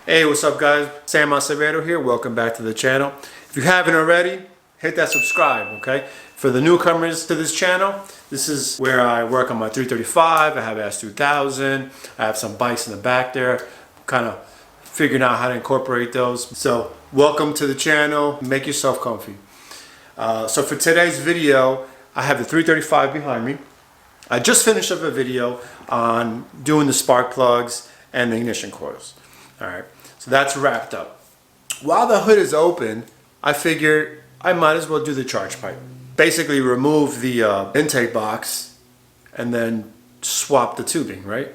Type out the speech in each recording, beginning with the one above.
Hey, what's up guys? Sam Acevedo here. Welcome back to the channel. If you haven't already, hit that subscribe, okay? For the newcomers to this channel, this is where I work on my 335. I have S2000. I have some bikes in the back there. Kind of figuring out how to incorporate those. So welcome to the channel. Make yourself comfy. So for today's video, I have the 335 behind me. I just finished up a video on doing the spark plugs and the ignition coils. All right, so that's wrapped up. While the hood is open, I figured I might as well do the charge pipe. Basically remove the intake box and then swap the tubing, right?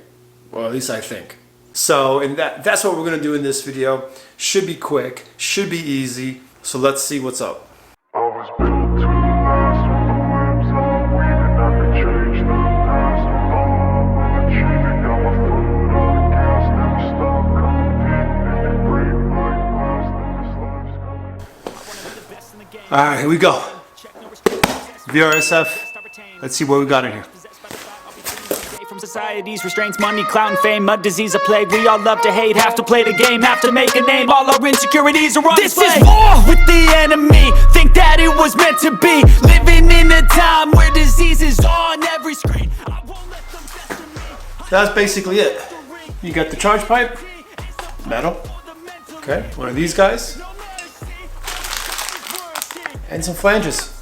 Well, at least I think. So that's what we're gonna do in this video. Should be quick, should be easy. So let's see what's up. Alright, here we go. Vrsf. Let's see what we got in here. From society's restraints, money, clout, and fame, mud, disease, a plague. We all love to hate, have to play the game, have to make a name. All our insecurities are on display. This is war with the enemy. Think that it was meant to be. Living in a time where disease is on every screen. I won't let them test me. That's basically it. You got the charge pipe, metal. Okay, one of these guys. And some flanges.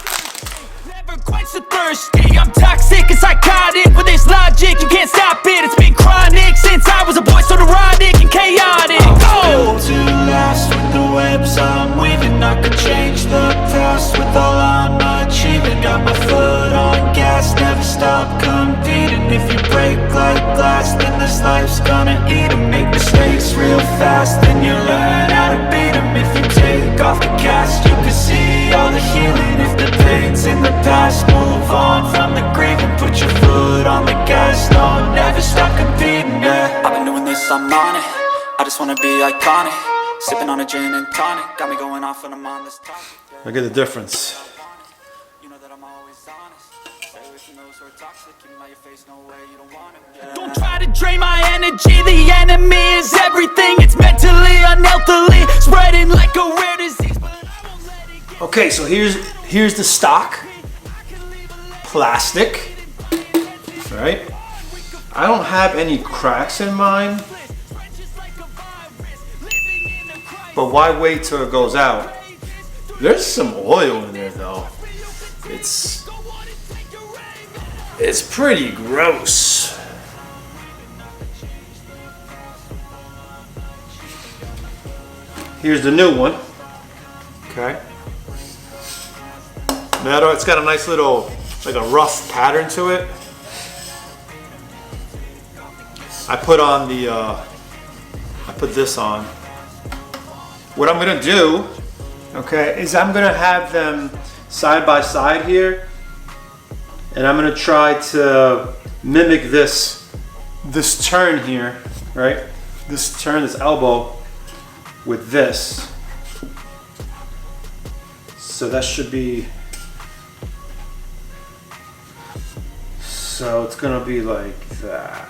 Never quite so thirsty. I'm toxic and psychotic with this logic. You can't stop it. It's been chronic since I was a boy, so neurotic and chaotic. I'm built to last with the webs I'm weaving. I could change the past with all I'm achieving. Got my foot on gas, never stop competing. If you break like glass, then this life's gonna eat 'em. Make mistakes real fast, then you learn how to beat 'em. If you take off the cast, you can see all the healing. If the pain's in the past, move on from the grave and put your foot on the gas. No, never stop competing, yeah. I've been doing this, I'm on it. I just wanna be iconic. Sipping on a gin and tonic. Got me going off when I'm on this topic. Look at the difference. You know that I'm always honest. Stay away from those who are toxic. Keep 'em out your face, no way, you don't want it, yeah. Don't try to drain my energy. The enemy is everything. It's mentally, unhealthily, spreading like a rare disease. But I won't let it get. Okay, so here's the stock plastic. Right? I don't have any cracks in mine. But why wait till it goes out? There's some oil in there though. It's pretty gross. Here's the new one. Okay. Metal, it's got a nice little, like a rough pattern to it. I put this on. What I'm gonna do, okay, is I'm gonna have them side by side here, and I'm gonna try to mimic this turn here, right? This turn, this elbow, with this. So that should be. So it's gonna be like that.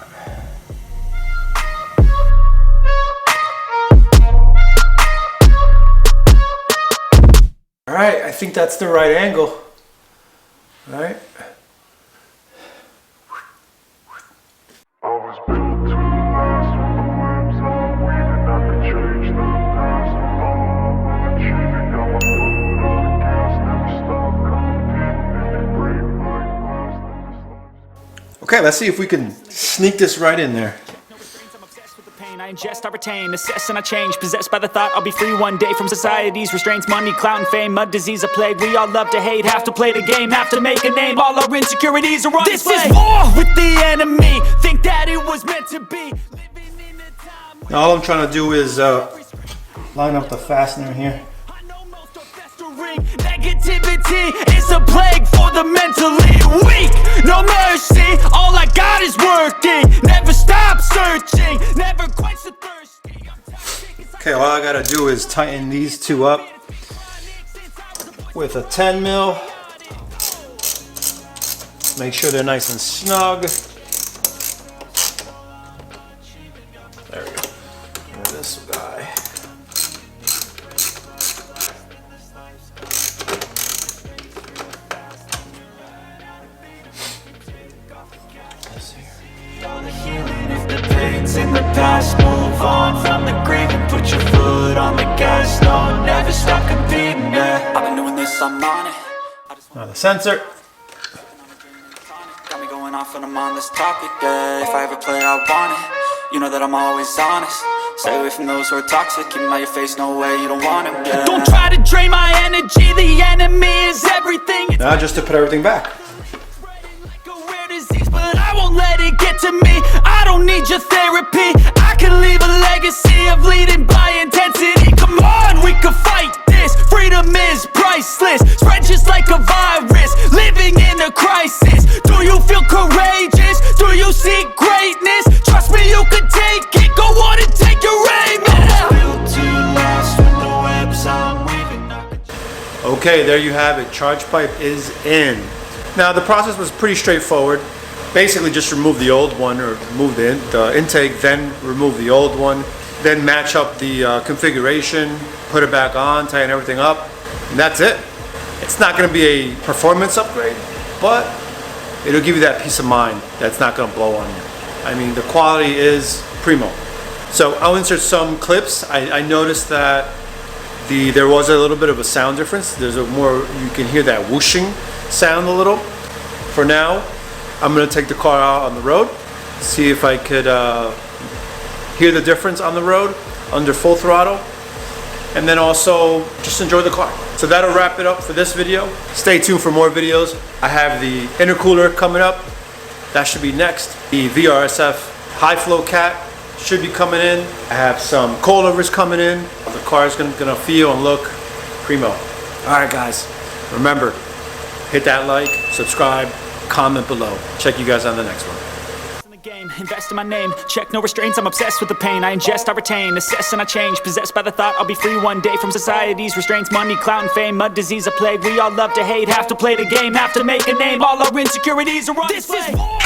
All right, I think that's the right angle. All right. Okay, let's see if we can sneak this right in there. I ingest, I retain, assess and I change. Possessed by the thought I'll be free one day from society's restraints, money, clout, and fame, mud, disease, a plague. We all love to hate, have to play the game, have to make a name. All our insecurities are on display. This is war with the enemy. Think that it was meant to be. Now all I'm trying to do is line up the fastener here. Negativity is a plague for the mentally weak. No mercy, all I got is working. Never stop searching, never quite so thirsty. Okay, all I gotta do is tighten these two up with a 10 mil. Make sure they're nice and snug. There we go. And this we got guy. If the pain's in the past, move on from the grave and put your foot on the gas. No, never stop competing, yeah. I've been doing this, I'm on it. Now the sensor. Got me going off when I'm on this topic, yeah. If I ever play, I want it. You know that I'm always honest. Stay away from those who are toxic. Keep them out your face, no way, you don't want them, yeah. Don't try to drain my energy, the enemy is everything. Now just to put everything back. Like a rare disease, but I won't let it get to me. I don't need your therapy. I can leave a legacy of leading by intensity. Come on, we can fight this. Freedom is priceless. Spread just like a virus. Living in a crisis. Do you feel courageous? Do you seek greatness? Trust me, you can take it. Go on and take your aim. Built to last with the webs I'm weaving. Okay, there you have it. Charge pipe is in. Now the process was pretty straightforward. Basically just remove the old one, or remove the intake, then remove the old one, then match up the configuration, put it back on, tighten everything up, and that's it. It's not going to be a performance upgrade, but it'll give you that peace of mind that's not going to blow on you. I mean, the quality is primo. So I'll insert some clips. I noticed that there was a little bit of a sound difference. There's a more, you can hear that whooshing sound a little. For now, I'm going to take the car out on the road, see if I could hear the difference on the road under full throttle, and then also just enjoy the car. So that'll wrap it up for this video. Stay tuned for more videos. I have the intercooler coming up. That should be next. The Vrsf high flow cat should be coming in. I have some coilovers coming in. The car is gonna feel and look primo. All right, guys, remember, hit that like, subscribe, comment below. Check you guys on the next one. Game, invest in my name, check no restraints, I'm obsessed with the pain. I ingest, I retain, assess and I change. Possessed by the thought I'll be free one day from society's restraints. Money, clout and fame, mud, disease, a plague. We all love to hate, have to play the game, have to make a name. All our insecurities are on display. This is war.